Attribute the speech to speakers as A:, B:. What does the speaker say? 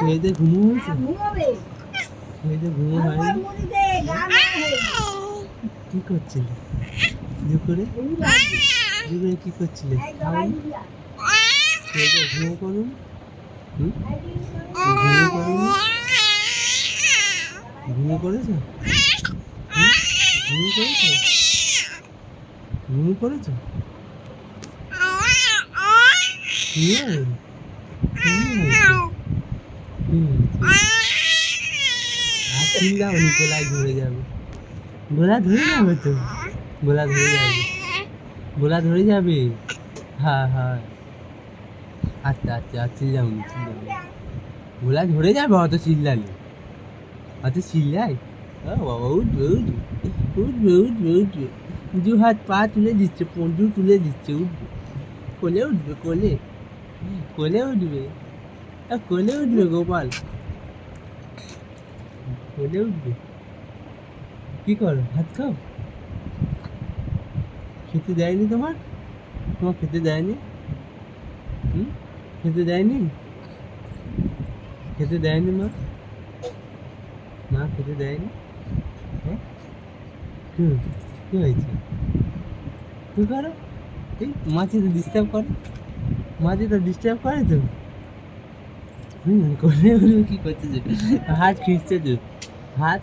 A: খেয়ে ঘুমো হয়েছে?
B: ঘুমাবে
A: খেয়ে ঘুমো হয়নি? কি করছিলে দুপুরে? দুপুরে কি করছিলে? খাওনি? খেয়ে ঘুমো করুন। ঘুমো করুন, ঘুমো করেছো? ঘুমো করেছো? ঘুমো করেছো? কি হয়েছে? কি হয়েছে? কি হয়েছে? আর চিল্লাও নি, গলায় ধরে যাবে। গলা ধরে যাবে তো, গলা ধরে যাবে, গলা ধরে যাবে। হ্যাঁ হ্যাঁ, আচ্ছা আচ্ছা, আর চিল্লাও নি, চিল্লাও নি, গলা ধরে যাবে অত চিল্লালে। অত চিল্লাই? ও বাবা, উঠবে উঠবে উঠবে উঠবে উঠবে, দু হাত পা তুলে দিচ্ছে, পঞ্জু তুলে দিচ্ছে, উঠবে, কোলে উঠবে, কোলে, কোলে উঠবে, কোলে উঠবে গোপাল, কোলে উঠবে। কি করো, ভাত খাও? খেতে দেয়নি তোমার? তোমার খেতে দেয়নি? খেতে দেয়নি? খেতে দেয়নি মা? মা খেতে দেয়নি? হ্যাঁ, কি হয়েছে? কি হয়েছে? কি করো? এই মাছি তো ডিস্টার্ব করে, মাছি তো ডিস্টার্ব করে তো। করে কি করছে, হাত খিঁচছে তো, হাত